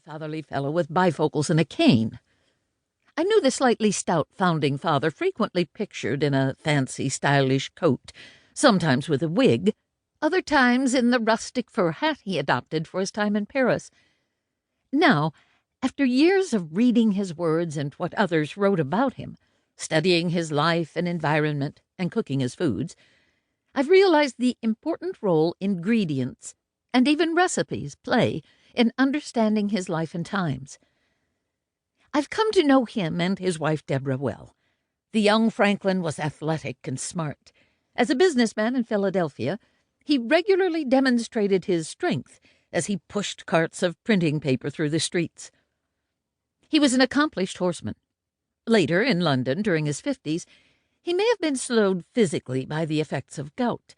fatherly fellow with bifocals and a cane. I knew the slightly stout founding father frequently pictured in a fancy, stylish coat, sometimes with a wig, other times in the rustic fur hat he adopted for his time in Paris. Now, after years of reading his words and what others wrote about him, studying his life and environment, and cooking his foods, I've realized the important role ingredients and even recipes play in understanding his life and times. I've come to know him and his wife Deborah well. The young Franklin was athletic and smart. As a businessman in Philadelphia, he regularly demonstrated his strength as he pushed carts of printing paper through the streets. He was an accomplished horseman. Later, in London, during his 50s, he may have been slowed physically by the effects of gout,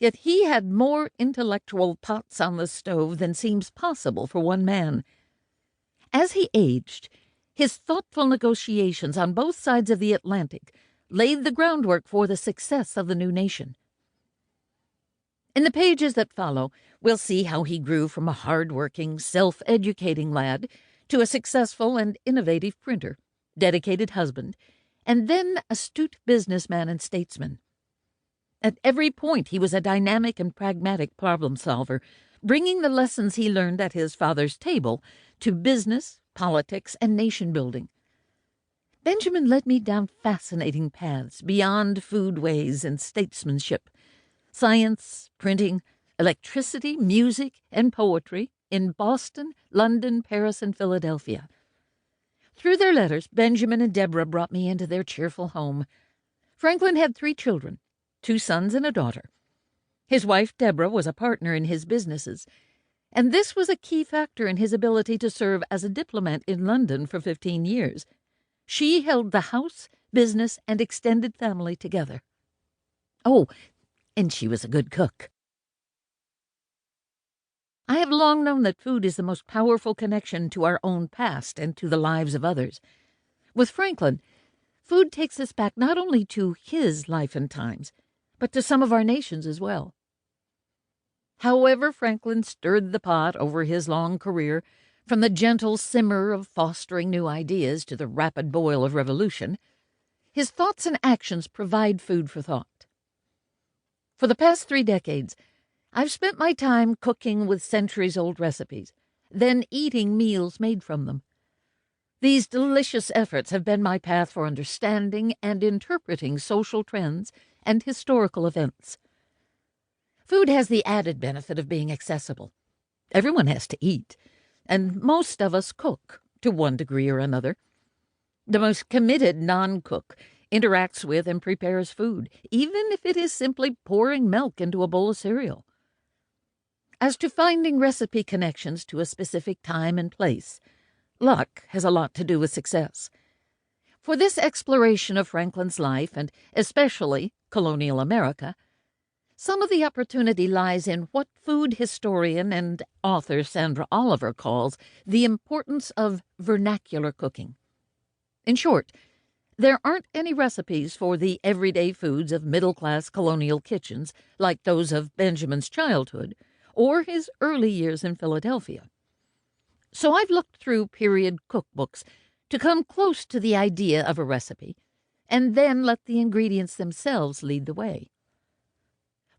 yet he had more intellectual pots on the stove than seems possible for one man. As he aged, his thoughtful negotiations on both sides of the Atlantic laid the groundwork for the success of the new nation. In the pages that follow, we'll see how he grew from a hard-working, self-educating lad to a successful and innovative printer, dedicated husband, and then astute businessman and statesman. At every point he was a dynamic and pragmatic problem-solver, bringing the lessons he learned at his father's table to business, politics, and nation-building. Benjamin led me down fascinating paths beyond foodways and statesmanship. Science, printing, electricity, music, and poetry in Boston, London, Paris, and Philadelphia. Through their letters, Benjamin and Deborah brought me into their cheerful home. Franklin had 3 children, 2 sons and a daughter. His wife, Deborah, was a partner in his businesses, and this was a key factor in his ability to serve as a diplomat in London for 15 years. She held the house, business, and extended family together. Oh, and she was a good cook. I have long known that food is the most powerful connection to our own past and to the lives of others. With Franklin, food takes us back not only to his life and times, but to some of our nations as well. However Franklin stirred the pot over his long career, from the gentle simmer of fostering new ideas to the rapid boil of revolution, his thoughts and actions provide food for thought. For the past 3 decades, I've spent my time cooking with centuries-old recipes, then eating meals made from them. These delicious efforts have been my path for understanding and interpreting social trends and historical events. Food has the added benefit of being accessible. Everyone has to eat, and most of us cook to one degree or another. The most committed non-cook interacts with and prepares food, even if it is simply pouring milk into a bowl of cereal. As to finding recipe connections to a specific time and place, luck has a lot to do with success. For this exploration of Franklin's life, and especially colonial America, some of the opportunity lies in what food historian and author Sandra Oliver calls the importance of vernacular cooking. In short, there aren't any recipes for the everyday foods of middle-class colonial kitchens like those of Benjamin's childhood or his early years in Philadelphia. So I've looked through period cookbooks to come close to the idea of a recipe, and then let the ingredients themselves lead the way.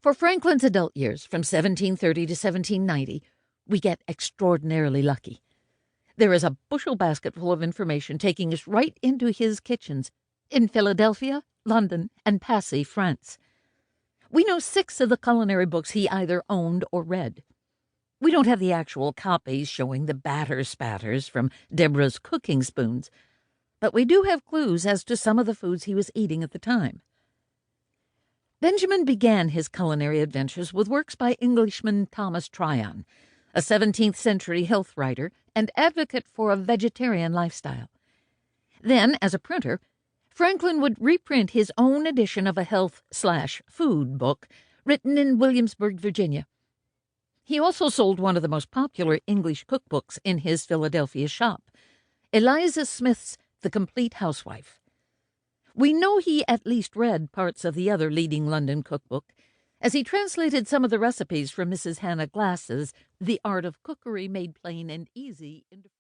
For Franklin's adult years, from 1730 to 1790, we get extraordinarily lucky. There is a bushel basket full of information taking us right into his kitchens in Philadelphia, London, and Passy, France. We know 6 of the culinary books he either owned or read. We don't have the actual copies showing the batter spatters from Deborah's cooking spoons, but we do have clues as to some of the foods he was eating at the time. Benjamin began his culinary adventures with works by Englishman Thomas Tryon, a 17th-century health writer and advocate for a vegetarian lifestyle. Then, as a printer, Franklin would reprint his own edition of a health/food book written in Williamsburg, Virginia. He also sold one of the most popular English cookbooks in his Philadelphia shop, Eliza Smith's The Complete Housewife. We know he at least read parts of the other leading London cookbook, as he translated some of the recipes from Mrs. Hannah Glass's The Art of Cookery Made Plain and Easy into